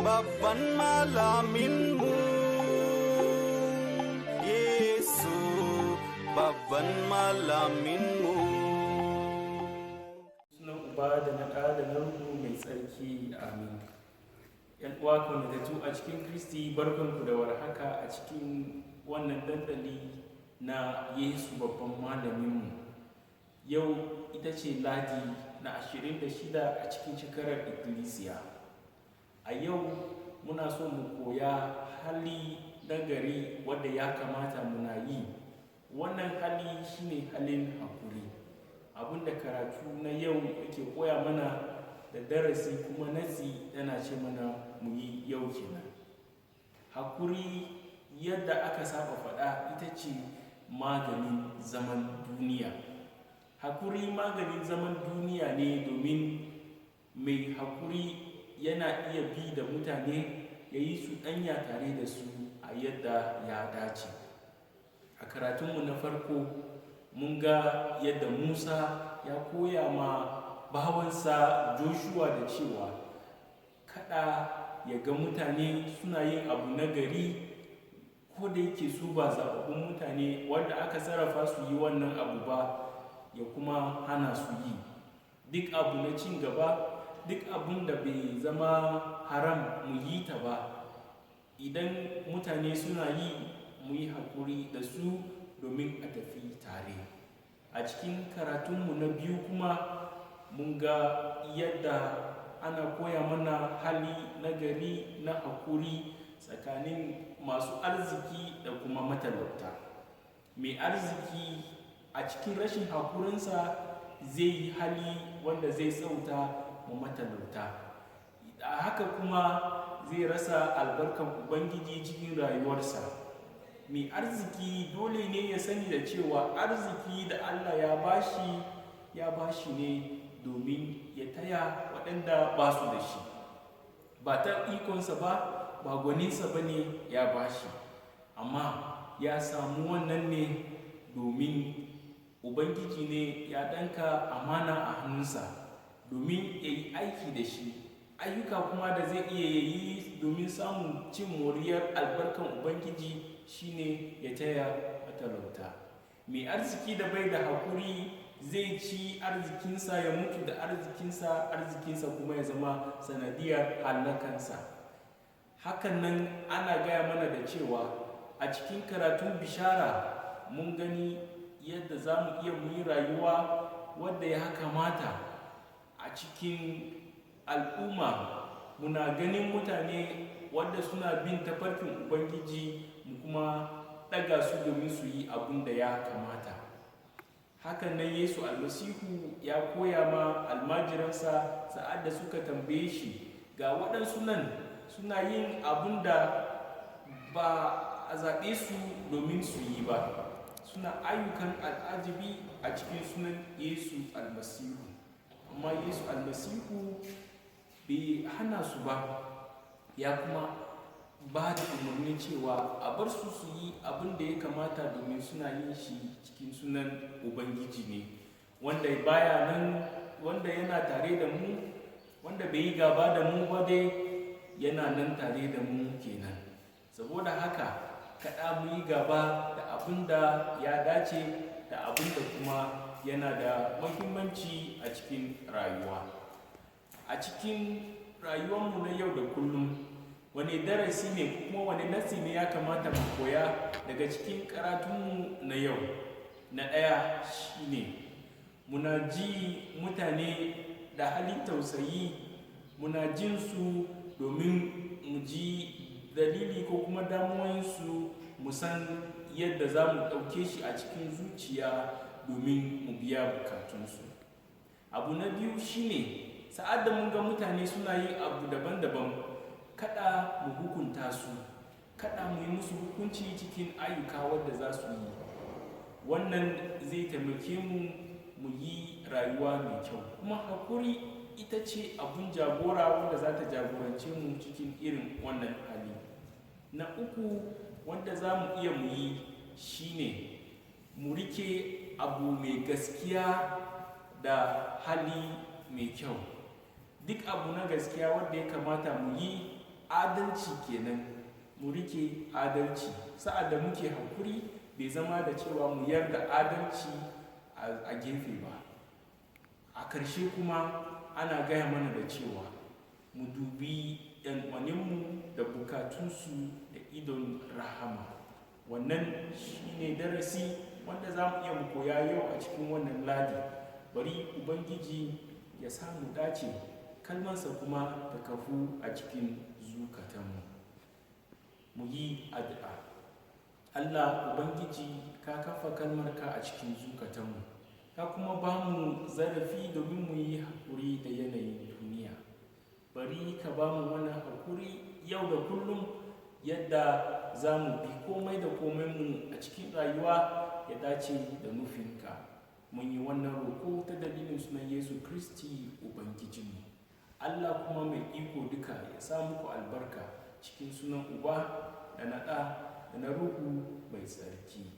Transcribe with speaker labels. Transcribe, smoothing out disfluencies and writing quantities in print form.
Speaker 1: babban malaminmu, Yesu babban malaminmu.
Speaker 2: Sunan Uba da na Ɗa da na Ruhu mai tsarki, amin. ‘Yan uwa kaunatattu a cikin Kristi, barkanku da warhaka a cikin wannan dandali na Yesu babban malaminmu. Yau ita ce Ladi na 26 a cikin shekarar Ikkilisiya. A yau muna so mu koya hali nagari wadda ya kamata muna yi. Wannan hali shine halin hakuri. Abinda karatu na yau yake koya mana da darasi kuma nasi yana ce mana mu yi yau kenan. Hakuri yadda aka saba faɗa ita ce maganin zaman duniya. Hakuri maganin zaman duniya ne domin mai hakuri yana iya bi da mutane ya yi su ɗanya tare da su a yadda ya dace. A karatunmu na farko mun ga yadda Musa ya koya ma bawansa Joshua da cewa kada ya ga mutane suna yin abu na gari ko da yake su ba zaɓaɓɓun mutane wanda aka sarrafa su yi wannan abu ba, ya kuma hana su yi. Duk abu na cin gaba, duk abun da bai zama haram mu yi ta ba. Idan mutane suna yi, mu yi haƙuri da su domin a tafi tare. A cikin karatunmu na biyu kuma mun ga yadda ana koya mana hali nagari na haƙuri tsakanin masu arziki da kuma matalauta. Mai arziki a cikin rashin haƙurinsa zai yi hali wanda zai tsauta wa matalauta. A haka kuma zai rasa albarkan Ubangiji cikin rayuwarsa. Mai arziki dole ne ya sani da cewa arziki da Allah ya bashi ne domin ya taya waɗanda ba su da shi. Ba ta ikonsa ba gwaninsa ba ne ya bashi, amma ya samu wannan ne domin Ubangiji ne ya ɗanka amana a hannunsa domin ya yi aiki da shi. Ayyuka kuma da zai iya yi domin samun cin moriyar albarkan Ubangiji shine ya taya matalauta. Mai arziki da bai da haƙuri zai ci arzikinsa ya mutu da arzikinsa kuma ya zama sanadiyar hallakansa. Hakan nan ana gaya mana da cewa a cikin karatun bishara mun gani yadda za mu iya muyi rayuwa wadda ya kamata a cikin al'umma. Muna ganin mutane wadda suna bin tafarkin Ubangiji mu kuma ɗaga su domin su yi abin da ya kamata. Hakan nan Yesu Almasihu ya koya ma almajiransa sa'ad da suka tambaye shi, ga waɗansu nan suna yin abin da ba a zaɓe su domin su yi ba, suna ayyukan al'ajabi a cikin sunan Yesu Almasihu. Amma Yesu Almasihu bai hana su ba, ya kuma ba da umarni cewa a bar su su yi abin da ya kamata domin suna yin shi cikin sunan Ubangiji ne, wanda baya nan, wanda yana tare da mu, wanda bai yi gaba da mu ba dai yana nan tare da mu kenan. Saboda haka kada mu yi gaba da abin da ya dace da abin da kuma yana da muhimmanci a cikin rayuwa. A cikin rayuwarmu na yau da kullum, wani darasi ne kuma wani nasi ne ya kamata mu koya daga cikin karatunmu na yau? Na ɗaya shine muna ji mutane da halin tausayi, muna jin su domin mu ji dalili ko kuma damuwansu, mu san yadda za mu ɗauke shi a cikin zuciya domin mu biya bukatunsu. Abu na biyu shine sa'ad da mun ga mutane suna yin abu daban-daban, kada mu hukunta su, kada mu yi musu hukunci cikin ayyuka wadda za su yi. Wannan zai taimake mu yi rayuwa mai kyau. Kuma hakuri ita ce abun jagora wanda za ta jagorance mu cikin irin wannan hali. Na uku wanda za mu iya mu yi shine mu rike abu mai gaskiya da hali mai kyau. Duk abu na gaskiya wanda ya kamata mu yi adalci kenan, mu rike adalci. Sa'ad da muke hakuri bai zama da cewa mu yarda adalci a gefe ba. A ƙarshe kuma ana gaya mana da cewa mu dubi ‘yan'uwaninmu da bukatunsu da idon rahama. Wannan shi ne darasi wanda za mu iya mu koya yau a cikin wannan ladi. Bari Ubangiji ya samu dace, kalmansa kuma ta kafu a cikin zukatanmu. Mu yi addu'a. Allah Ubangiji, ka kafa kalmarka a cikin zukatanmu, ka kuma ba mu zarafi domin mu yi haƙuri da yanayin duniya. Bari ka ba mu wannan haƙuri yau da kullum, yadda za mu bi komai da komai mu a cikin rayuwa ya dace da nufinka. Mun yi wannan roƙo ta dalilin sunan Yesu Kristi Ubangijinmu. Allah kuma mai iko duka ya sa muku albarka cikin sunan Uba da na Ɗa da na Ruhu mai tsarki.